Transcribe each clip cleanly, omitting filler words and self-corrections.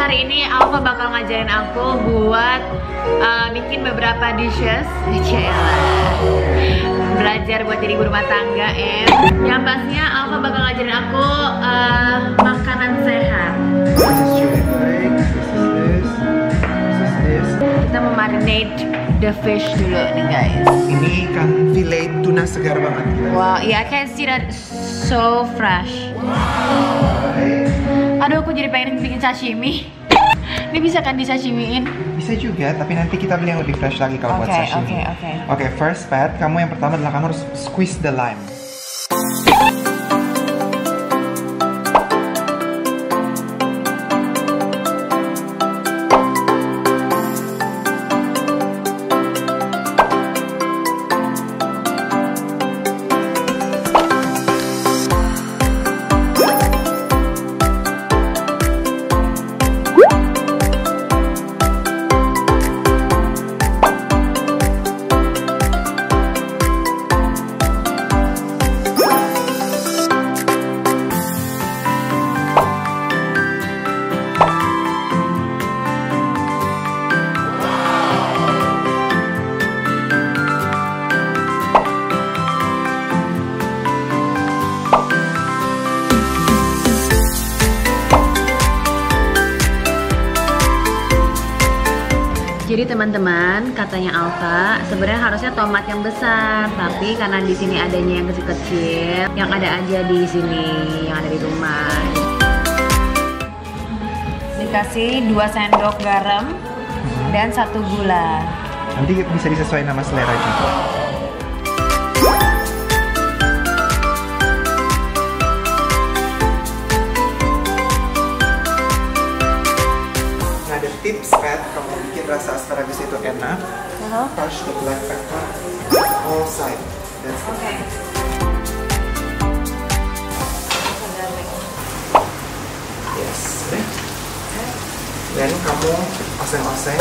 hari ini Alfa bakal ngajarin aku buat bikin beberapa dishes. Belajar buat jadi ibu rumah tangga. Yang pastinya Alfa bakal ngajarin aku makanan sehat. Kita memarinate the fish dulu nih guys. Ini ikan fillet tuna segar banget. Wow, yeah, I can see that so fresh. Aduh, aku jadi pengen bikin sashimi. Ini bisa kan disashimiin? Bisa juga, tapi nanti kita beli yang lebih fresh lagi kalau buat sashimi. Oke, first Pat, kamu yang pertama adalah kamu harus squeeze the lime. Jadi teman-teman, katanya Alfa, sebenarnya harusnya tomat yang besar, tapi karena di sini adanya yang kecil-kecil, yang ada aja di sini, yang ada di rumah. Dikasih 2 sendok garam dan 1 gula. Nanti bisa disesuaikan sama selera juga. Tips Pat, kamu bikin rasa asparagus itu enak. Crush the black pepper all side. That's it. Yes. Dan kamu oseng-oseng.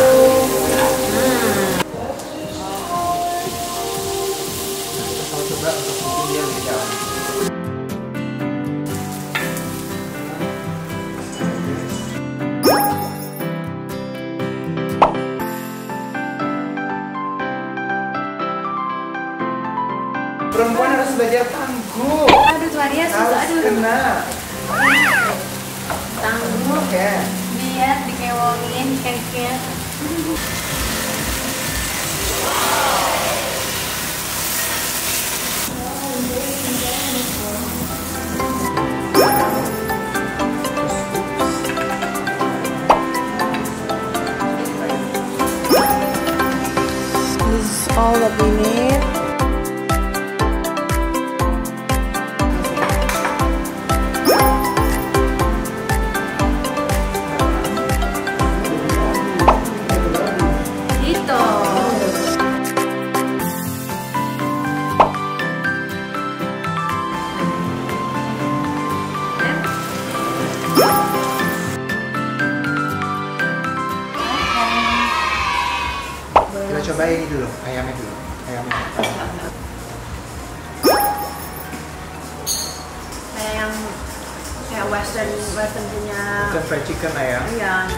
Kita coba untuk bikin dia lebih dalam. Perempuan harus belajar tangguh. Aduh, tuh Arya susah. Aduh. Kena. Tangguh. Oke. Biar dikewongin, dikit-dikit. This is all that we need. Kita coba ini dulu, ayamnya dulu. Kayak yang western punya. Itu fried chicken ayam. Iya.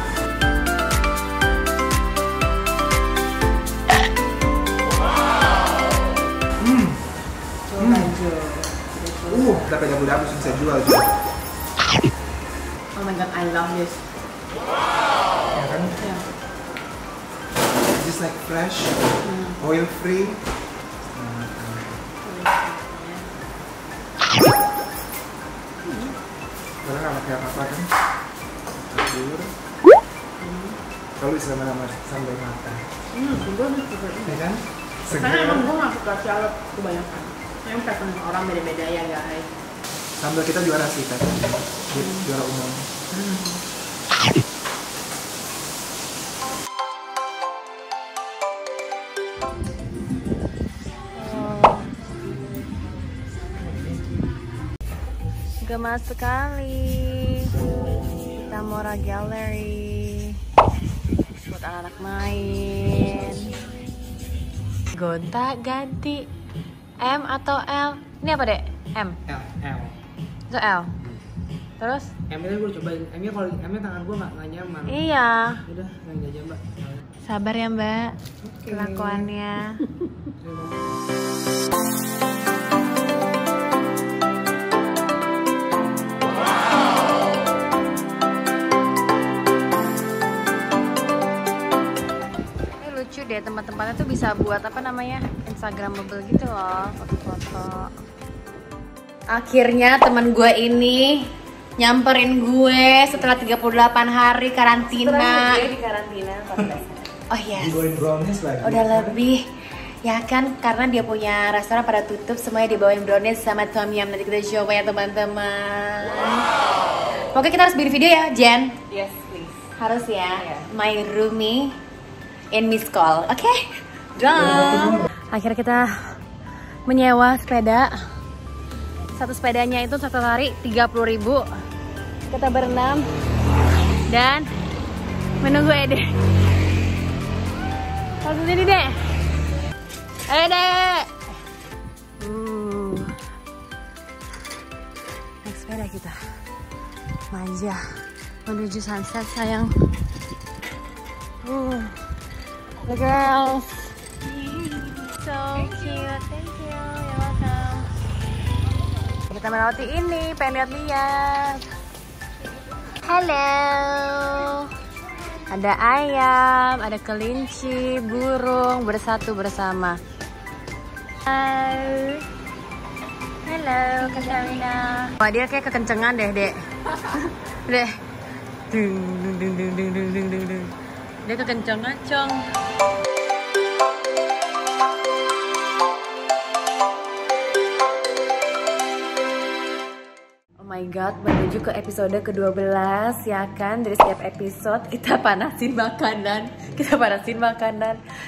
Dapat dabu-dabu bisa jual juga. Oh my god, I love this. Ya kan? Yeah. Just like fresh, oil free. Karena nggak pakai apa-apa kan? Telur. Kalau bisa nama sambal matang. Gue suka ini. Ya kan? Karena emang gue nggak suka salad kebanyakan. Yang preferensi orang beda-beda ya guys. Sambal kita juara sih kan? Juara umum. Gemas sekali. Kita Mora Gallery buat anak-anak main. Gonta ganti M atau L? Ini apa dek? M? L. Itu L? Terus? Emnya gue cobain. Emnya kalau tangan gue nggak nyaman. Iya. Udah, nggak aja mbak. Sabar ya mbak. Oke. Kelakuannya. Lucu deh, tempat-tempatnya tuh bisa buat apa namanya, Instagramable gitu loh, foto-foto. Akhirnya teman gue ini nyamperin gue setelah 38 hari karantina. Di karantina. Oh yes. Dibawain brownies lagi. Udah lebih ya kan, karena dia punya restoran pada tutup, semuanya dibawain brownies sama tom yum. Nanti kita coba ya teman-teman. Oke, kita harus bikin video ya Jen. Yes, please. Harus ya. Yeah. My roomie in Miss Call, oke? Done. Akhirnya kita menyewa sepeda. Satu sepedanya itu satu hari 30.000. Kita berenam dan menunggu Ede. Langsung sini deh. Ede. Naik sepeda kita. Manja menuju sunset sayang. The girls. So cute, thank you, you're welcome. Kita melewati ini, pengen lihat-lihat. Halo. Ada ayam, ada kelinci, burung bersatu bersama. Halo. Halo, Kak Sharina. Wah, dia kayak kekencengan deh, Dek. Dek. Dung dung dung dung dung dung dung dung. Dia kekencengan, Cong. Oh my god, menuju ke episode ke-12 ya kan. Dari setiap episode kita panasin makanan.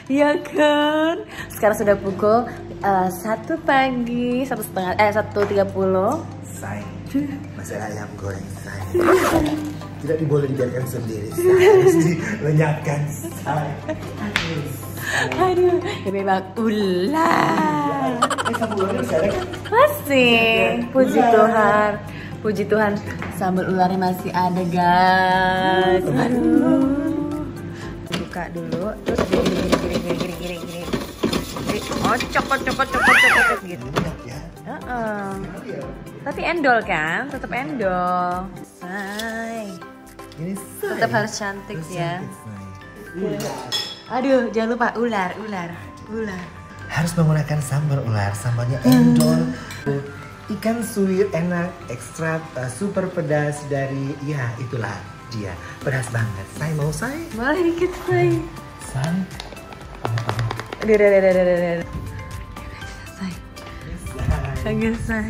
Ya kan. Sekarang sudah pukul 1 pagi, 1:30. Say, masih ayam goreng say. Tidak diboleh dibiarkan sendiri, harus dilenyapkan say. Aduh, ya memang ular. Sambal ularnya masih ada kan? Masih, puji Tuhan, sambal ularnya masih ada guys. Aduh, buka dulu, terus gini. Cokot gitu. Ya. Tapi endol kan, tetap endol. Say, Ini tetap harus cantik ya. Cantik, say. Aduh, jangan lupa ular. Harus menggunakan sambal ular, sambalnya endol. Ikan suwir enak, ekstra super pedas dari, ya itulah dia, pedas banget. Say, mau say? Boleh dikit say. Say. Udah. Say.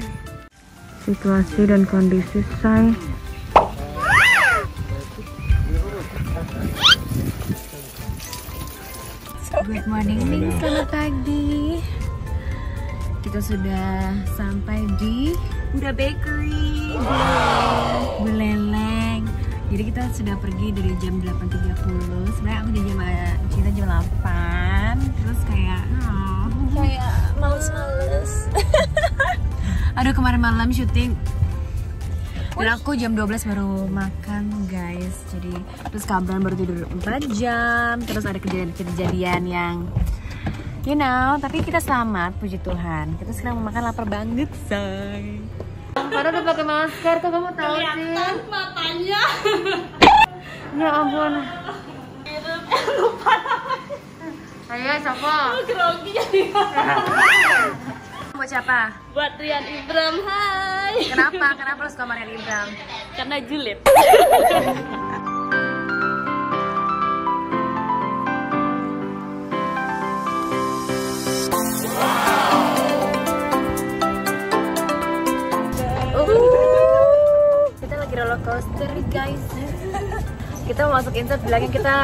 Situasi dan kondisi say. Good morning, selamat pagi. Kita sudah sampai di Buddha Bakery, Buleleng. Jadi kita sudah pergi dari jam 8.30. Sebenarnya aku di jam 8. Terus kayak males. Aduh, kemarin malam syuting. Dan aku jam 12 baru makan guys. Jadi terus kabaran baru tidur 4 jam. Terus ada kejadian yang tapi kita selamat, puji Tuhan. Kita sekarang mau makan, lapar banget say. Karena udah pakai masker tuh, kamu tahu sih. Kelihatan matanya. Ya ampun. Lupa. Ayo, siapa? Grogi jadi. Buat siapa? Buat Rian Ibram, hai. Kenapa lu suka sama Rian Ibram? Karena julid. Kita lagi roller coaster guys. Kita mau masuk insert, bilangnya kita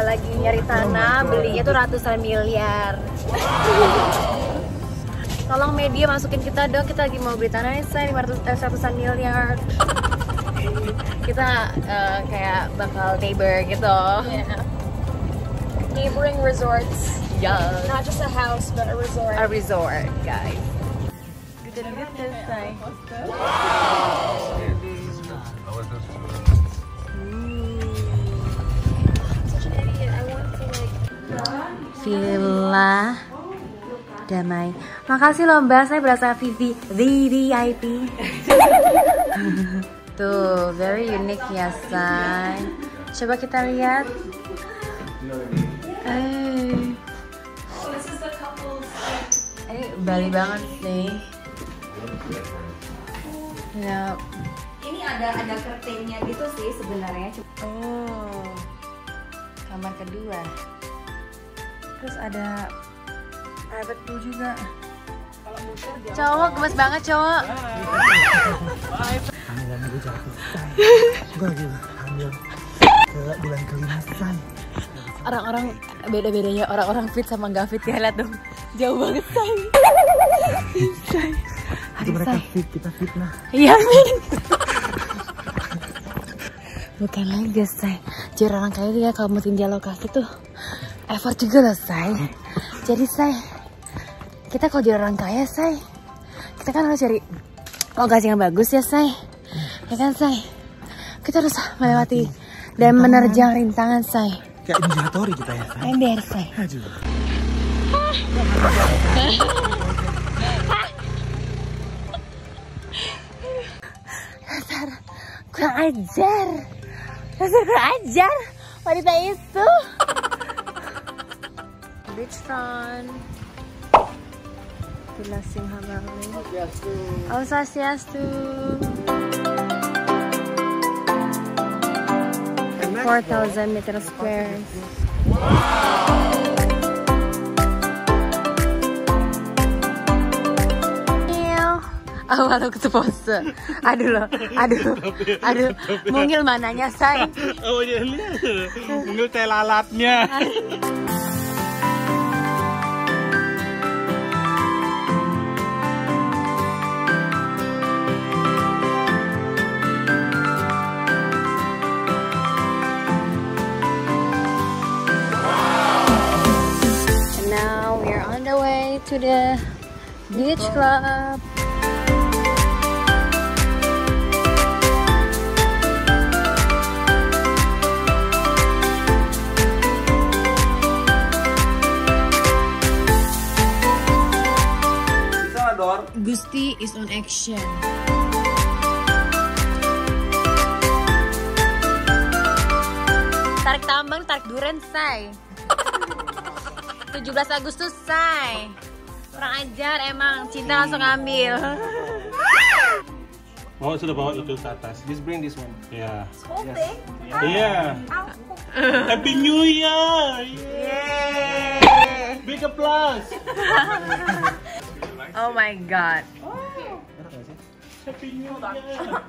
lagi nyari tanah, belinya tuh ratusan miliar. Tolong media masukin kita dong, kita lagi mau beli tanah saya 100-an miliar. Kita kayak bakal neighbor gitu. Yeah. Neighboring resorts. Yeah. Not just a house, but a resort. A resort, guys. Good say. Villa Damai. Makasih loh Mbak, saya berasa VVIP. Tuh, very unique ya say. Coba kita lihat. Bali banget sih. Ya. Ini ada curtainnya gitu sih sebenarnya. Oh, kamar kedua. Terus ada private pool juga. Cowok gemes banget cowok. Hamilan gue jatuh. Gue lagi hamil ke bulan kelima say. Orang-orang beda-bedanya orang-orang fit sama nggak fit ya, lihat dong. Jauh banget say. Itu mereka fit, kita fitnah. Iya min. Bukan lagi say. Jadi orang kaya dia kalau mau tinggal lokasi tuh effort juga loh say. Jadi say, kita kalau jadi orang kaya say, kita kan harus cari lokasi yang bagus ya say. Ya kan say. Kita harus melewati dan menerjang rintangan say. Kayak Ninjatori kita ya say. Ember say. Aduh. Dasar kurang ajar. Dasar kurang ajar wanita itu. Beachfront Villa Singhavali. Oh, Swastiastu. 4,000 meter square. Oh, malu ketepose. Aduh loh, aduh. Mungil mananya say. Oh iya lihat, mungil teh lalatnya. And now we're on the way to the beach club. Gusti is on action. Tarik tambang, tarik duren, say. 17 Agustus, say. Kurang ajar emang, cinta langsung ambil. Oh, sudah bawa itu ke atas. Just bring this one. Ya. Oke. Iya. Happy New Year. Yeay. Big applause. Oh my god. Happy New Year.